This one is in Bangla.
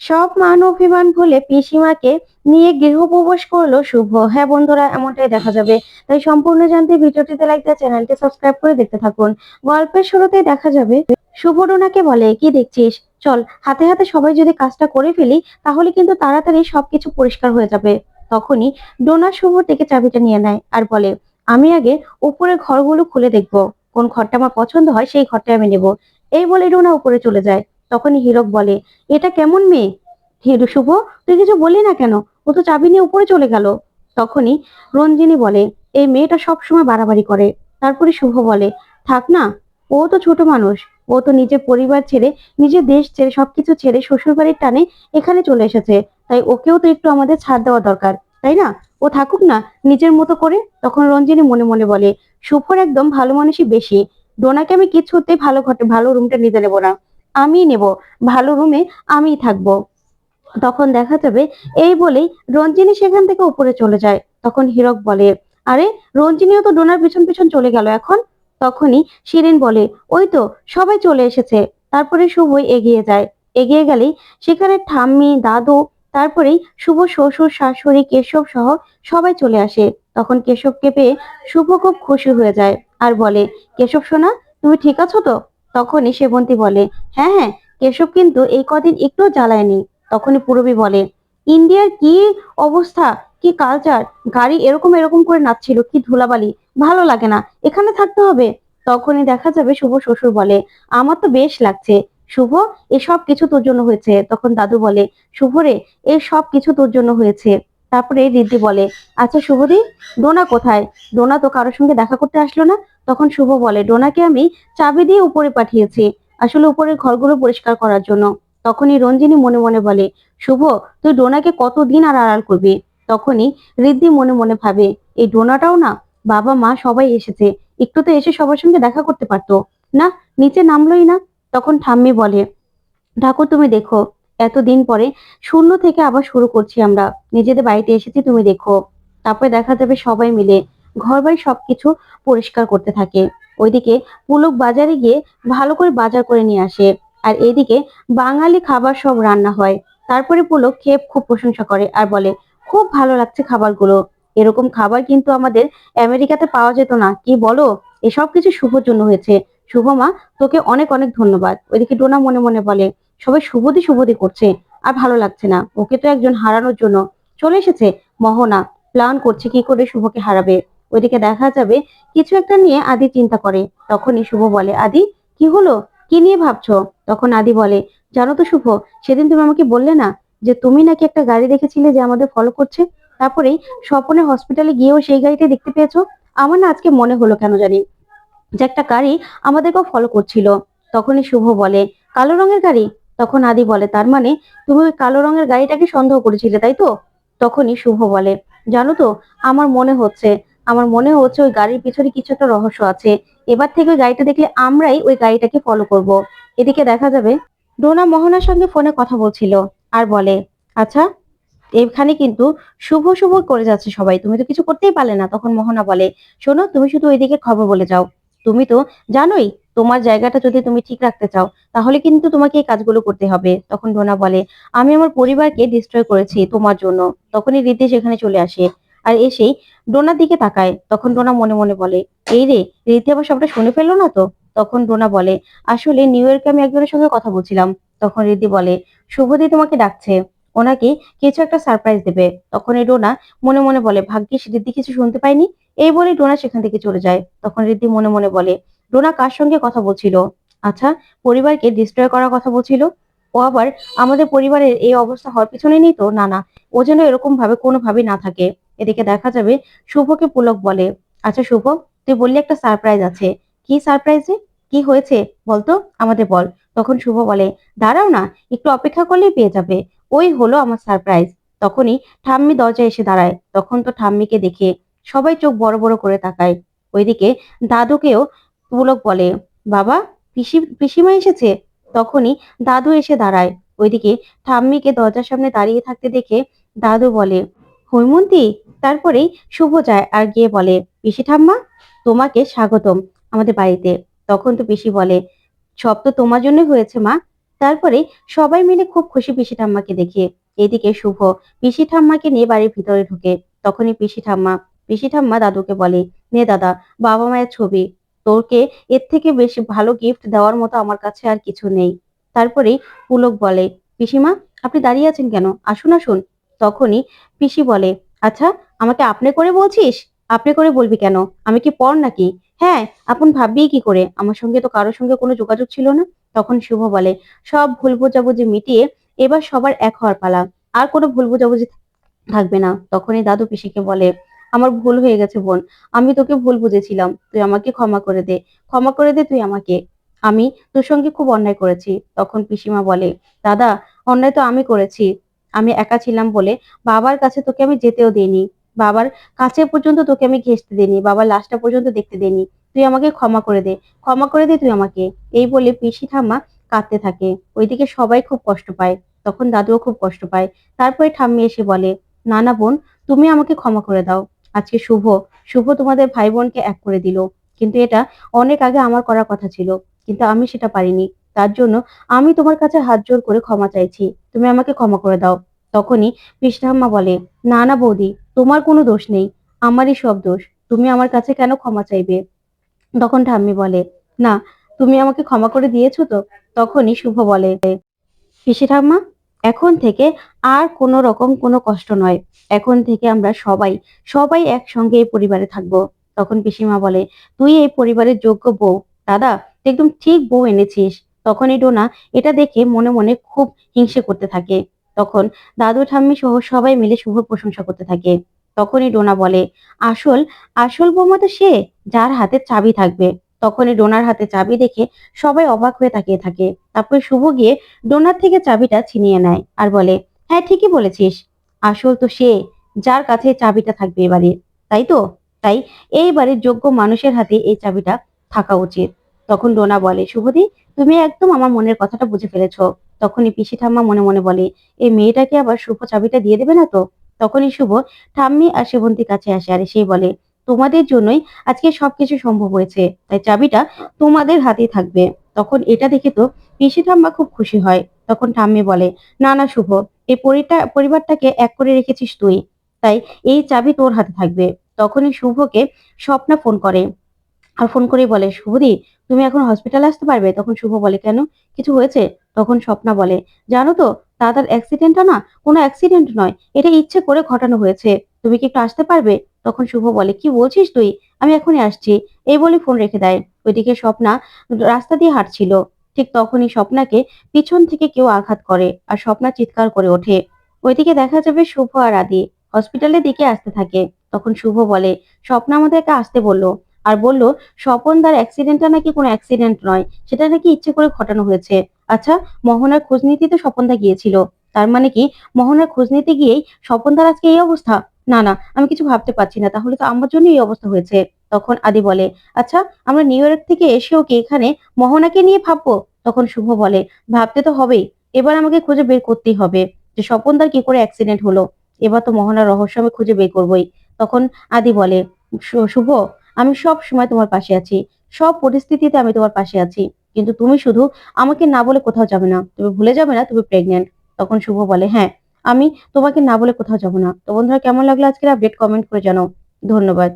সব মান অভিমান ভুলে পিসিমাকে নিয়ে গৃহপ্রবেশ করলো শুভ। হ্যাঁ বন্ধুরা, এমনটাই দেখা যাবে। তাই সম্পূর্ণ জানতে ভিডিওটিতে লাইক দিয়ে চ্যানেলটি সাবস্ক্রাইব করে দেখতে থাকুন। গল্পের শুরুতেই দেখা যাবে শুভ ডোনাকে বলে, কি দেখছিস, চল হাতে হাতে সবাই যদি কাজটা করে ফেলি তাহলে কিন্তু তাড়াতাড়ি সবকিছু পরিষ্কার হয়ে যাবে। তখনই ডোনা শুভর থেকে চাবিটা নিয়ে নেয় আর বলে, আমি আগে উপরের ঘরগুলো খুলে দেখবো, কোন ঘরটা আমার পছন্দ হয় সেই ঘরটা আমি নেব। এই বলে ডোনা উপরে চলে যায়। তখনই হীরক বলে, এটা কেমন মেয়ে? শুভ, তুই কিছু বললি না কেন? ও তো চাবি নিয়ে উপরে চলে গেল। তখনই রঞ্জিনী বলে, এই মেয়েটা সবসময় বাড়াবাড়ি করে। তারপরে শুভ বলে, থাক না, ও তো ছোট মানুষ, ও তো নিজের পরিবার ছেড়ে, নিজের দেশ ছেড়ে, সবকিছু ছেড়ে শ্বশুর বাড়ির টানে এখানে চলে এসেছে। তাই ওকেও তো একটু আমাদের ছাড় দেওয়া দরকার, তাই না? ও থাকুক না নিজের মতো করে। তখন রঞ্জিনী মনে মনে বলে, শুভর একদম ভালো মানুষই বেশি। ডোনাকে আমি কিছুতেই ভালো ঘটে ভালো রুমটা নিতে নেবো না, আমি নেব ভালো রুমে, আমিই থাকবো। তখন দেখা যাবে এই বলেই রঞ্জিনী সেখান থেকে উপরে চলে যায়। তখন হীরক বলে, আরে রঞ্জিনীও তো ডোনার পিছন পিছন চলে গেল এখন। তখনই শিরিন বলে, ওই তো সবাই চলে এসেছে। তারপরে শুভই এগিয়ে যায়। এগিয়ে গেলেই সেখানে ঠাম্মি, দাদু, তারপরেই শুভ শ্বশুর শাশুড়ি, কেশব সহ সবাই চলে আসে। তখন কেশবকে পেয়ে শুভ খুব খুশি হয়ে যায় আর বলে, কেশব সোনা, তুমি ঠিক আছো তো? তখনই সেবন্তী বলে, হ্যাঁ হ্যাঁ, কেশব কিন্তু এই কদিন একটু জ্বালায়নি। তখনই পূরবী বলে, ইন্ডিয়ার কি অবস্থা, কি কালচার, গাড়ি এরকম এরকম করে নাচছিল, কি ধুলাবালি, ভালো লাগে না, এখানে থাকতে হবে। তখনই দেখা যাবে শুভ শ্বশুর বলে, আমার তো বেশ লাগছে। শুভ, এসব কিছু তোর জন্য হয়েছে। তখন দাদু বলে, শুভ রে, এই সব কিছু তোর জন্য হয়েছে। তারপরে রিদ্ধি বলে, আচ্ছা শুভদি, ডোনা কোথায়? ডোনা তো কারোর সঙ্গে দেখা করতে আসলো না। তখন শুভ বলে, ডোনাকে আমি চাবি দিয়ে উপরে পাঠিয়েছি, আসলে উপরের ঘরগুলো পরিষ্কার করার জন্য। তখনই রঞ্জিনী মনে মনে বলে, শুভ, তুই ডোনাকে কতদিন আর আড়াল করবি? তখনই ঋদ্ধি মনে মনে ভাবে, এই ডোনাটাও না, বাবা মা সবাই এসেছে, একটু তো এসে সবার সঙ্গে দেখা করতে পারতো, না, নিচে নামলোই না। তখন ঠাম্মি বলে, ঠাকুর তুমি দেখো, এতদিন পরে শূন্য থেকে আবার শুরু করছি আমরা, নিজেদের বাড়িতে এসেছি, তুমি দেখো। তারপরে দেখা যাবে সবাই মিলে ঘর বাড়ি সবকিছু পরিষ্কার করতে থাকে। ওইদিকে পুলক বাজারে গিয়ে ভালো করে বাজার করে নিয়ে আসে। আর এইদিকে বাঙালি খাবার সব রান্না হয়। তারপরে পুলক খেয়ে খুব প্রশংসা করে আর বলে, খুব ভালো লাগছে খাবারগুলো, এরকম খাবার কিন্তু আমাদের আমেরিকাতে পাওয়া যেত না, কি বলো? এসব কিছু শুভর জন্য হয়েছে। শুভ মা, তোকে অনেক অনেক ধন্যবাদ। ওইদিকে ডোনা মনে মনে বলে, সবাই শুভদি শুভদি করছে, আর ভালো লাগছে না, ওকে তো একজন হারানোর জন্য চলে এসেছে। মোহনা প্ল্যান করছে কি করে শুভকে হারাবে। ওইদিকে দেখা যাবে কিছু একটা নিয়ে আদি চিন্তা করে। তখনই শুভ বলে, আদি, কি হলো, কি নিয়ে ভাবছো? তখন আদি বলে, জানো তো শুভ, সেদিন তুমি আমাকে বললে না যে তুমি নাকি একটা গাড়ি দেখেছিলে যে আমাদের ফলো করছে, তারপরেই স্বপনে হসপিটালে গিয়েও সেই গাড়িটা দেখতে পেয়েছো। আমার না আজকে মনে হলো কেন জানি যে একটা গাড়ি আমাদেরকেও ফলো করছিল। তখনই শুভ বলে, কালো রঙের গাড়ি? তখন আদি বলে, তার মানে তুমি ওই কালো রঙের গাড়িটাকে সন্দেহ করেছিলে, তাই তো? তখনই শুভ বলে, জানো তো, আমার মনে হচ্ছে আমার মনে হচ্ছে ওই গাড়ির পিছনে কিছু একটা রহস্য আছে। এবার থেকে ওই গাড়িটা দেখলে আমরাই ওই গাড়িটাকে ফলো করব। এদিকে দেখা যাবে ডোনা মোহনার সঙ্গে ফোনে কথা বলছিল আর বলে, আচ্ছা, এখানে কিন্তু শুভ শুভ করে যাচ্ছে সবাই, তুমি তো কিছু করতেই পারলে না। তখন মোহনা বলে, শোনো, তুমি শুধু ওইদিকে খবর বলে যাও, তুমি তো জানোই তোমার জায়গাটা যদি তুমি ঠিক রাখতে চাও তাহলে কিন্তু তোমাকে এই কাজগুলো করতে হবে। তখন ডোনা বলে, আমি আমার পরিবারকে ডিস্ট্রয় করেছি তোমার জন্য। তখনই রীতি সেখানে চলে আসে আর এসেই ডোনার দিকে তাকায়। তখন ডোনা মনে মনে বলে, এই রে, রীতি আবার সবটা শুনে ফেললো না তো? তখন ডোনা বলে, আসলে নিউ ইয়র্কে আমি একজনের সঙ্গে কথা বলছিলাম। তখন রীতি বলে, শুভদি তোমাকে ডাকছে, ওনাকে কিছু একটা সারপ্রাইজ দেবে। তখন এই ডোনা মনে মনে বলে, ভাগ্যিস রিদ্ধি কিছু শুনতে পাইনি। এই বলে ডোনা সেখান থেকে চলে যায়। তখন রিদ্ধি মনে মনে বলে, ডোনা কার সঙ্গে কথা বলছিল? আচ্ছা, পরিবারকে ডিস্ট্রয় করার কথা বলছিল? ও আবার আমাদের পরিবারের এই অবস্থা হওয়ার পিছনে নেই তো? না না, ও যেন এরকম ভাবে কোনোভাবেই না থাকে। এদিকে দেখা যাবে শুভকে পুলক বলে, আচ্ছা শুভ, তুই বললি একটা সারপ্রাইজ আছে, কি সারপ্রাইজে, কি হয়েছে বলতো, আমাদের বল। তখন শুভ বলে, দাঁড়াও না, একটু অপেক্ষা করলেই পেয়ে যাবে, ওই হলো আমার সারপ্রাইজ। তখনই ঠাম্মি দরজায় এসে দাঁড়ায়। তখন তো ঠাম্মিকে দেখে সবাই চোখ বড় বড় করে তাকায়। ওইদিকে দাদুকেও পুলক বলে, বাবা, পিসিমা এসেছে। তখনই দাদু এসে দাঁড়ায়। ওইদিকে ঠাম্মিকে দরজার সামনে দাঁড়িয়ে থাকতে দেখে দাদু বলে, হৈমন্তী। তারপরেই শুভ যায় আর গিয়ে বলে, পিসি ঠাম্মা, তোমাকে স্বাগতম আমাদের বাড়িতে। তখন তো পিসি বলে, সব তো তোমার জন্য হয়েছে মা, তারপরে সবাই মিলে খুব খুশি পিসি ঠাম্মাকে দেখে। এদিকে শুভ পিসি ঠাম্মাকে নিয়ে বাড়ির ভিতরে ঢুকে। তখনই পিসি ঠাম্মা দাদুকে বলে, নে দাদা, বাবা মায়ের ছবি, তোকে এর থেকে বেশি ভালো গিফট দেওয়ার মতো আমার কাছে আর কিছু নেই। তারপরেই পুলক বলে, পিসিমা, আপনি দাঁড়িয়ে আছেন কেন, আসুন আসুন। তখনই পিসি বলে, আচ্ছা, আমাকে আপনি করে বলছিস? আপনি করে বলবি কেন? আমি কি পর নাকি? হ্যাঁ, আপন ভাববি কি করে? আমার সঙ্গে তো কারোর সঙ্গে কোনো যোগাযোগ ছিল না। তখন শুভ বলে, সব ভুল বোঝাবুঝি মিটিয়ে এবার সবার এক হওয়ার পালা। আর কোনো ভুল বোঝাবুঝি থাকবে না। তখনই দাদু পিসিকে বলে, আমার ভুল হয়ে গেছে বোন, আমি তোকে ভুল বুঝেছিলাম, তুই আমাকে ক্ষমা করে দে, ক্ষমা করে দে তুই আমাকে, আমি তোর সঙ্গে খুব অন্যায় করেছি। তখন পিসিমা বলে, দাদা, অন্যায় তো আমি করেছি, আমি একা ছিলাম বলে বাবার কাছে তোকে আমি যেতেও দিইনি, বাবার কাছে পর্যন্ত তোকে আমি ঘেঁষতে দিইনি, বাবার লাশটা পর্যন্ত দেখতে দিইনি, তুই আমাকে ক্ষমা করে দে, ক্ষমা করে দে তুই আমাকে। এই বলে পিসি ঠাম্মা কাঁদতে থাকে। ওইদিকে সবাই খুব কষ্ট পায়। তখন দাদুও খুব কষ্ট পায়। তারপরে ঠাম্মি এসে বলে, না না বোন, তুমি আমাকে ক্ষমা করে দাও। আজকে শুভ শুভ তোমাদের ভাই বোনকে এক করে দিল, কিন্তু এটা অনেক আগে আমার করার কথা ছিল, কিন্তু আমি সেটা পারিনি। তার জন্য আমি তোমার কাছে হাত জোর করে ক্ষমা চাইছি, তুমি আমাকে ক্ষমা করে দাও। তখনই পিসি ঠাম্মা বলে, না না বৌদি, তোমার কোনো দোষ নেই, আমারই সব দোষ, তুমি আমার কাছে কেন ক্ষমা চাইবে? তখন ঠাম্মি বলে, না, তুমি আমাকে ক্ষমা করে দিয়েছো তো? তখনই শুভ বলে, পিসি ঠাম্মা, এখন থেকে আর কোনো রকম কোনো কষ্ট নয়, এখন থেকে আমরা সবাই সবাই একসঙ্গে এই পরিবারে থাকবো। তখন পিসিমা বলে, তুই এই পরিবারের যোগ্য বউ, দাদা, তুই একদম ঠিক বউ এনেছিস। তখনই ডোনা এটা দেখে মনে মনে খুব হিংসে করতে থাকে। তখন দাদু ঠাম্মি সহ সবাই মিলে শুভর প্রশংসা করতে থাকে। তখনই ডোনা বলে, আসল আসল বৌমা তো সে, যার হাতে চাবি থাকবে। তখনই ডোনার হাতে চাবি দেখে সবাই অবাক হয়ে তাকিয়ে থাকে। তারপর শুভ গিয়ে ডোনার থেকে চাবিটা ছিনিয়ে নেয় আর বলে, হ্যাঁ, ঠিকই বলেছিস, আসল তো সে, যার কাছে চাবিটা থাকবে এবারে, তাই তো? তাই এই বাড়ির যোগ্য মানুষের হাতে এই চাবিটা থাকা উচিত। তখন ডোনা বলে, শুভদি, তুমি একদম আমার মনের কথাটা বুঝে ফেলেছো। তখনই পিসি ঠাম্মা মনে মনে বলে, এই মেয়েটাকে আবার শুভ চাবিটা দিয়ে দেবে না তো? তখনই শুভ ঠাম্মি আর সেবন্তীর কাছে আসে আর সেই বলে, তোমাদের জন্যই আজকে সবকিছু সম্ভব হয়েছে, তাই চাবিটা তোমাদের হাতেই থাকবে। তখন এটা দেখে তো পিসি ঠাম্মা খুব খুশি হয়। তখন ঠাম্মি বলে, না না শুভ, এই পরিবারটাকে এক করে রেখেছিস তুই, তাই এই চাবি তোর হাতে থাকবে। তখনই শুভকে স্বপ্না ফোন করে আর ফোন করেই বলে, শুভদি, তুমি এখন হসপিটালে আসতে পারবে? তখন শুভ বলে, কেন, কিছু হয়েছে? তখন স্বপ্না বলে, জানো তো, দাদার অ্যাক্সিডেন্টটা না কোনো অ্যাক্সিডেন্ট নয়, এটা ইচ্ছে করে ঘটানো হয়েছে, তুমি কি একটু আসতে পারবে? তখন শুভ বলে, কি বলছিস তুই, আমি এখনই আসছি। এই বলে ফোন রেখে দেয়। ওইদিকে স্বপ্না রাস্তা দিয়ে হাঁটছিল। ঠিক তখনই স্বপ্নাকে পিছন থেকে কেউ আঘাত করে আর স্বপ্না চিৎকার করে ওঠে। ওইদিকে দেখা যাবে শুভ আর আদি হসপিটালের দিকে আসতে থাকে। তখন শুভ বলে, স্বপ্না আমাদেরকে আসতে বললো আর বলল, স্বপনদার অ্যাক্সিডেন্টটা নাকি কোনো অ্যাক্সিডেন্ট নয়, সেটা নাকি ইচ্ছে করে ঘটানো হয়েছে। আচ্ছা, মোহনার খোঁজ নিতে তো স্বপনদা গিয়েছিল, তার মানে কি মোহনার খোঁজ নিতে গিয়েই স্বপনদার আজকে এই অবস্থা? না না, আমি কিছু ভাবতে পারছি না, তাহলে তো আমার জন্য এই অবস্থা হয়েছে। তখন আদি বলে, আচ্ছা, আমরা নিউ ইয়র্ক থেকে এসেও কি এখানে মোহনাকে নিয়ে ভাববো? তখন শুভ বলে, ভাবতে তো হবেই, এবার আমাকে খুঁজে বের করতেই হবে যে স্বপনদার কি করে অ্যাক্সিডেন্ট হলো। এবার তো মোহনার রহস্য আমি খুঁজে বের করবোই। তখন আদি বলে, শুভ, আমি সব সময় তোমার পাশে আছি, সব পরিস্থিতিতে আমি তোমার পাশে আছি, কিন্তু তুমি শুধু আমাকে না বলে কোথাও যাবে না, তুমি ভুলে যাবে না তুমি প্রেগনেন্ট। তখন শুভ বলে, হ্যাঁ, আমি তোমাকে না বলে কোথাও যাবো না। তো বন্ধুরা, কেমন লাগলো আজকের আপডেট, কমেন্ট করে জানাও। ধন্যবাদ।